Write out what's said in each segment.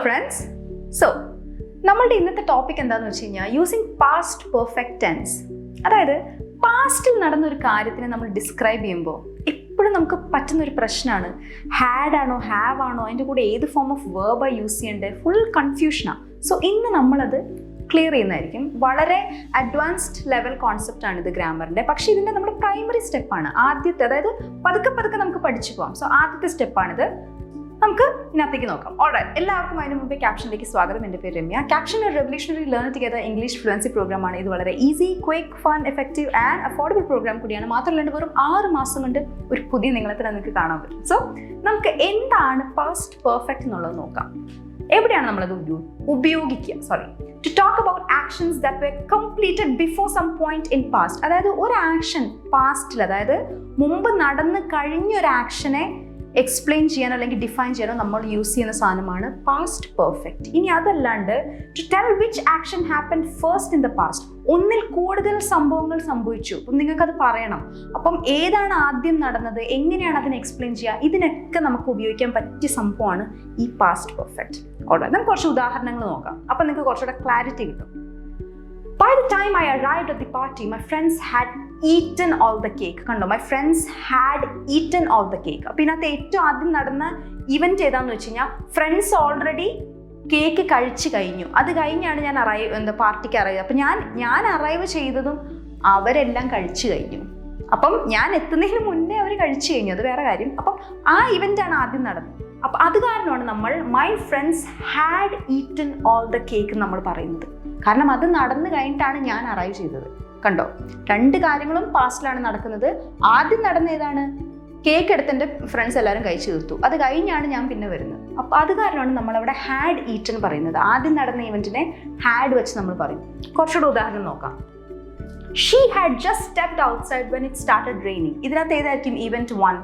friends. So, നമ്മളുടെ ഇന്നത്തെ topic എന്താണെന്ന് വെച്ച് കഴിഞ്ഞാൽ യൂസിങ് പാസ്റ്റ് പെർഫെക്റ്റ് ടെൻസ്. അതായത് പാസ്റ്റിൽ നടന്ന ഒരു കാര്യത്തിനെ നമ്മൾ ഡിസ്ക്രൈബ് ചെയ്യുമ്പോൾ എപ്പോഴും നമുക്ക് പറ്റുന്ന ഒരു പ്രശ്നമാണ് ഹാഡ് ആണോ ഹാവ് ആണോ അതിൻ്റെ കൂടെ ഏത് ഫോം ഓഫ് വേർബാണ് യൂസ് ചെയ്യേണ്ടത്, ഫുൾ കൺഫ്യൂഷനാണ്. സോ ഇന്ന് നമ്മളത് ക്ലിയർ ചെയ്യുന്നതായിരിക്കും. വളരെ അഡ്വാൻസ്ഡ് ലെവൽ കോൺസെപ്റ്റ് ആണ് ഇത് ഗ്രാമറിൻ്റെ. പക്ഷേ ഇതിൻ്റെ നമ്മുടെ പ്രൈമറി സ്റ്റെപ്പാണ് ആദ്യത്തെ, അതായത് പതുക്കെ നമുക്ക് പഠിച്ചു പോകാം. സോ ആദ്യത്തെ സ്റ്റെപ്പാണിത്. നമുക്ക് ഇതിനകത്തേക്ക് നോക്കാം. ഓൾറൈറ്റ്, എല്ലാവർക്കും അതിന് മുമ്പേ ക്യാപ്ഷനിലേക്ക് സ്വാഗതം. എൻ്റെ പേര് രമ്യ. ക്യാപ്ഷൻ ഒരു revolutionary learn together English fluency പ്രോഗ്രാമാണ്. ഇത് വളരെ easy, quick, fun, effective and affordable program കൂടിയാണ്. മാത്രമല്ല വെറും 6 മാസം കൊണ്ട് ഒരു പുതിയ നിങ്ങളെ തന്നെ നിങ്ങൾക്ക് കാണാൻ പറ്റും. സോ നമുക്ക് എന്താണ് പാസ്റ്റ് പെർഫെക്റ്റ് എന്നുള്ളത് നോക്കാം. എവിടെയാണ് നമ്മളത് ഉപയോഗിക്കുക? To talk about actions that were completed before some point in past. അതായത് ഒരു ആക്ഷൻ പാസ്റ്റിൽ, അതായത് മുമ്പ് നടന്ന് കഴിഞ്ഞ ഒരു ആക്ഷനെ എക്സ്പ്ലെയിൻ ചെയ്യാനോ അല്ലെങ്കിൽ ഡിഫൈൻ ചെയ്യാനോ നമ്മൾ യൂസ് ചെയ്യുന്ന സാധനമാണ് പാസ്റ്റ് പെർഫെക്റ്റ്. ഇനി അതല്ലാണ്ട് to tell which action happen first in the past, ഒന്നിൽ കൂടുതൽ സംഭവങ്ങൾ സംഭവിച്ചു, അപ്പം നിങ്ങൾക്കത് പറയണം. അപ്പം ഏതാണ് ആദ്യം നടന്നത്, എങ്ങനെയാണ് അതിനെ എക്സ്പ്ലെയിൻ ചെയ്യുക, ഇതിനൊക്കെ നമുക്ക് ഉപയോഗിക്കാൻ പറ്റിയ സംഭവമാണ് ഈ പാസ്റ്റ് പെർഫെക്റ്റ്. ഓൾറൈറ്റ്, നമുക്ക് കുറച്ച് ഉദാഹരണങ്ങൾ നോക്കാം. അപ്പം നിങ്ങൾക്ക് കുറച്ചുകൂടെ ക്ലാരിറ്റി കിട്ടും. By the time I arrived at the party, my friends had eaten all the cake. കണ്ടോ, my friends had eaten all the cake. അപ്പോൾ ഇതിനകത്ത് ഏറ്റവും ആദ്യം നടന്ന ഇവന്റ് ഏതാണെന്ന് വെച്ച് കഴിഞ്ഞാൽ ഫ്രണ്ട്സ് ഓൾറെഡി കേക്ക് കഴിച്ചു കഴിഞ്ഞു. അത് കഴിഞ്ഞാണ് ഞാൻ പാർട്ടിക്ക് അറൈവ്. അപ്പം ഞാൻ അറൈവ് ചെയ്തതും അവരെല്ലാം കഴിച്ചു കഴിഞ്ഞു. അപ്പം ഞാൻ എത്തുന്നതിന് മുന്നേ അവർ കഴിച്ചു കഴിഞ്ഞു, അത് വേറെ കാര്യം. അപ്പം ആ ഇവൻ്റാണ് ആദ്യം നടന്നത്. അപ്പം അത് കാരണമാണ് നമ്മൾ my friends had eaten all the cake നമ്മൾ പറയുന്നത്. കാരണം അത് നടന്നു കഴിഞ്ഞിട്ടാണ് ഞാൻ അറൈവ് ചെയ്തത്. കണ്ടോ, 2 കാര്യങ്ങളും പാസ്റ്റിലാണ് നടക്കുന്നത്. ആദ്യം നടന്ന ഏതാണ്? കേക്ക് എടുത്ത് എൻ്റെ ഫ്രണ്ട്സ് എല്ലാവരും കഴിച്ചു തീർത്തു. അത് കഴിഞ്ഞാണ് ഞാൻ പിന്നെ വരുന്നത്. അപ്പോൾ അത് കാരണമാണ് നമ്മളവിടെ ഹാഡ് ഈറ്റൻ പറയുന്നത്. ആദ്യം നടന്ന ഇവൻറ്റിനെ ഹാഡ് വെച്ച് നമ്മൾ പറയും. കുറച്ചുകൂടെ ഉദാഹരണം നോക്കാം. She had just stepped outside when it started raining. ഇതിനകത്ത് ഏതായിരിക്കും event 1?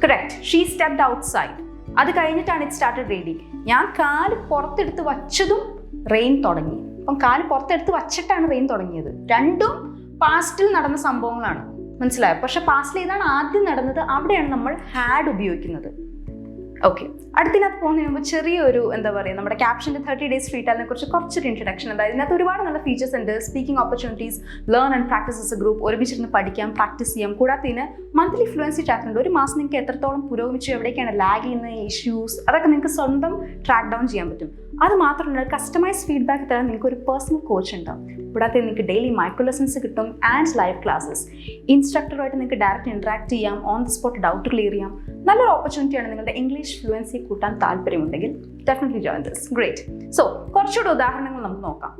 Correct. She stepped outside. അത് കഴിഞ്ഞിട്ടാണ് it started raining. ഞാൻ കാല് പുറത്തെടുത്ത് വച്ചതും റെയിൻ തുടങ്ങി. അപ്പം കാല് പുറത്തെടുത്ത് വച്ചിട്ടാണ് റെയിൻ തുടങ്ങിയത്. രണ്ടും പാസ്റ്റിൽ നടന്ന സംഭവങ്ങളാണ്, മനസ്സിലായോ? പക്ഷെ പാസ്റ്റിൽ ഏതാണ് ആദ്യം നടന്നത്, അവിടെയാണ് നമ്മൾ ഹാഡ് ഉപയോഗിക്കുന്നത്. ഓക്കെ, അടുത്തിനകത്ത് പോകുന്നതിന് മുമ്പ് ചെറിയൊരു നമ്മുടെ ക്യാപ്ഷൻ്റെ 30 days ഫ്രീ ട്രയലിനെ കുറിച്ച് കുറച്ചൊരു ഇൻട്രഡക്ഷൻ. അതായത് ഇതിനകത്ത് ഒരുപാട് നല്ല ഫീച്ചേഴ്സ് ഉണ്ട്. Speaking opportunities, learn and practice S A group, ഒരുമിച്ചിരുന്ന് പഠിക്കാം, പ്രാക്ടീസ് ചെയ്യാം. കൂടാതെ മന്ത്ലി ഫ്ലുവൻസി ട്രാക്ക് ഉണ്ട്. ഒരു മാസം നിങ്ങൾക്ക് എത്രത്തോളം പുരോഗമിച്ചു, എവിടേക്കാണ് ലാഗ് ചെയ്യുന്ന ഇഷ്യൂസ്, അതൊക്കെ നിങ്ങൾക്ക് സ്വന്തം ട്രാക്ക് ഡൗൺ ചെയ്യാൻ പറ്റും. അത് മാത്രമല്ല, കസ്റ്റമൈസ് ഫീഡ്ബാക്ക് തരാൻ നിങ്ങൾക്ക് ഒരു പേഴ്സണൽ കോച്ച് ഉണ്ടാവും. കൂടാതെ നിങ്ങൾക്ക് ഡെയിലി മൈക്രോ ലെസൺസ് കിട്ടും ആൻഡ് ലൈവ് ക്ലാസ്സസ്. ഇൻസ്ട്രക്ടറുമായിട്ട് നിങ്ങൾക്ക് ഡയറക്റ്റ് ഇൻട്രാക്ട് ചെയ്യാം, on the spot doubt clear ചെയ്യാം. നല്ലൊരു ഓപ്പർച്യൂണിറ്റിയാണ്. നിങ്ങളുടെ ഇംഗ്ലീഷ് ഫ്ലുവൻസി കൂട്ടാൻ താല്പര്യമുണ്ടെങ്കിൽ definitely join this. Great. So കുറച്ചുകൂടെ ഉദാഹരണങ്ങൾ നമുക്ക് നോക്കാം.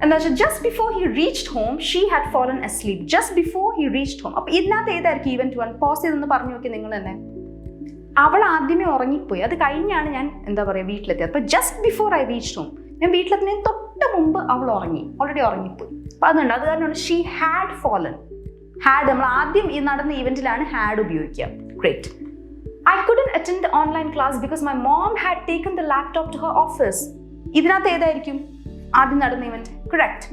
എന്താ വെച്ചാൽ just before he reached home she had fallen asleep. Just before he reached home. അപ്പോൾ ഇതിനകത്ത് ഏതായിരിക്കും ഇവന്റ് 1? പോസ് ചെയ്തെന്ന് പറഞ്ഞു നോക്കി നിങ്ങൾ തന്നെ. അവൾ ആദ്യമേ ഉറങ്ങിപ്പോയി. അത് കഴിഞ്ഞാണ് ഞാൻ വീട്ടിലെത്തിയത്. അപ്പോൾ just before I reached home, ഞാൻ വീട്ടിലെത്തുന്നതിന് തൊട്ട് മുമ്പ് അവൾ ഓൾറെഡി ഉറങ്ങിപ്പോയി. അപ്പോൾ അതുണ്ട്, അത് കാരണമാണ് ഷീ ഹാഡ് ഫോളൻ. ഹാഡ് നമ്മൾ ആദ്യം ഈ നടന്ന ഇവന്റിലാണ് ഹാഡ് ഉപയോഗിക്കുക. Great. I couldn't attend the online class because my mom had taken the laptop to her office. ഇതിനകത്ത് ഏതായിരിക്കും ആദ്യം നടന്ന event? Correct.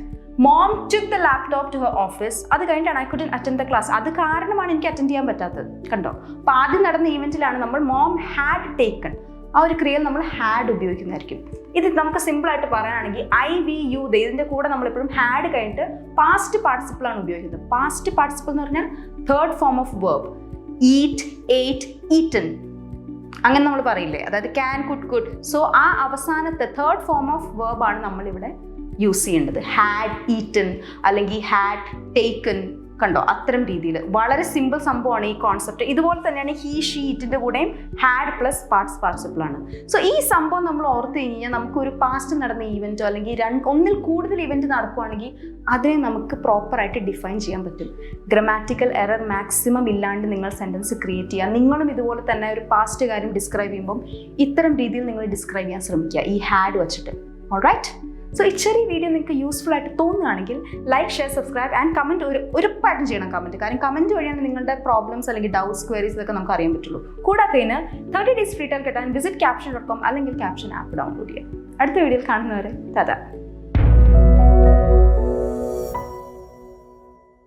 Mom took the laptop to her office. അത് കഴിഞ്ഞിട്ടാണ് I couldn't attend the class. അത് കാരണമാണ് എനിക്ക് attend ചെയ്യാൻ പറ്റാത്തത്. കണ്ടോ, അപ്പോൾ ആദ്യം നടന്ന ഇവന്റിലാണ് നമ്മൾ മോം ഹാഡ് ടേക്കൺ, ആ ഒരു ക്രിയയിൽ നമ്മൾ ഹാഡ് ഉപയോഗിക്കുന്നതായിരിക്കും. ഇത് നമുക്ക് സിമ്പിളായിട്ട് പറയാനാണെങ്കിൽ IVU, ഇതിൻ്റെ കൂടെ നമ്മളെപ്പോഴും ഹാഡ് കഴിഞ്ഞിട്ട് പാസ്റ്റ് പാർട്ടിസിപ്പിളാണ് ഉപയോഗിക്കുന്നത്. പാസ്റ്റ് പാർട്ടിസിപ്പിൾ എന്ന് പറഞ്ഞാൽ 3rd form of verb. Eat, eight, eaten, അങ്ങനെ നമ്മൾ പറയില്ലേ? അതായത് ക്യാൻ, കുഡ്. സോ ആ അവസാനത്തെ 3rd ഫോം ഓഫ് വേർബാണ് നമ്മളിവിടെ യൂസ് ചെയ്യേണ്ടത്. ഹാഡ് ഈറ്റൻ അല്ലെങ്കിൽ ഹാഡ് ടേക്കൺ. കണ്ടോ, അത്തരം രീതിയിൽ വളരെ സിമ്പിൾ സംഭവമാണ് ഈ കോൺസെപ്റ്റ്. ഇതുപോലെ തന്നെയാണ് ഹീ, ഷീ, ഇറ്റിൻ്റെ കൂടെയും ഹാഡ് പ്ലസ് പാസ്റ്റ് പാർട്ടിസിപ്പിൾ ആണ്. സോ ഈ സംഭവം നമ്മൾ ഓർത്ത് കഴിഞ്ഞാൽ നമുക്കൊരു പാസ്റ്റ് നടന്ന ഈവൻറ്റോ അല്ലെങ്കിൽ ഒന്നിൽ കൂടുതൽ ഇവൻറ്റ് നടക്കുകയാണെങ്കിൽ അതിനെ നമുക്ക് പ്രോപ്പറായിട്ട് ഡിഫൈൻ ചെയ്യാൻ പറ്റും. ഗ്രമാറ്റിക്കൽ എറർ മാക്സിമം ഇല്ലാണ്ട് നിങ്ങൾ സെൻറ്റൻസ് ക്രിയേറ്റ് ചെയ്യുക. നിങ്ങളും ഇതുപോലെ തന്നെ ഒരു പാസ്റ്റ് കാര്യം ഡിസ്ക്രൈബ് ചെയ്യുമ്പം ഇത്തരം രീതിയിൽ നിങ്ങൾ ഡിസ്ക്രൈബ് ചെയ്യാൻ ശ്രമിക്കുക ഈ ഹാഡ് വെച്ചിട്ട്. ഓൾറൈറ്റ്. സോ ഈ ചെറിയ വീഡിയോ നിങ്ങൾക്ക് യൂസ്ഫുൾ ആയിട്ട് തോന്നുകയാണെങ്കിൽ like, share, subscribe and comment ഉറപ്പായിട്ടും ചെയ്യണം. കാരണം കമൻറ്റ് വഴിയാണ് നിങ്ങളുടെ പ്രോബ്ലംസ് അല്ലെങ്കിൽ ഡൗട്ട്സ്, ക്വയറീസ് ഇതൊക്കെ നമുക്ക് അറിയാൻ പറ്റുള്ളൂ. കൂടാതെ 30 days ഫ്രീ ട്രയൽ കിട്ടാൻ വിസിറ്റ് caption.com അല്ലെങ്കിൽ ക്യാപ്ഷൻ ആപ്പ് ഡൗൺലോഡ് ചെയ്യുക. അടുത്ത വീഡിയോയിൽ കാണുന്നവരെ ടാറ്റാ.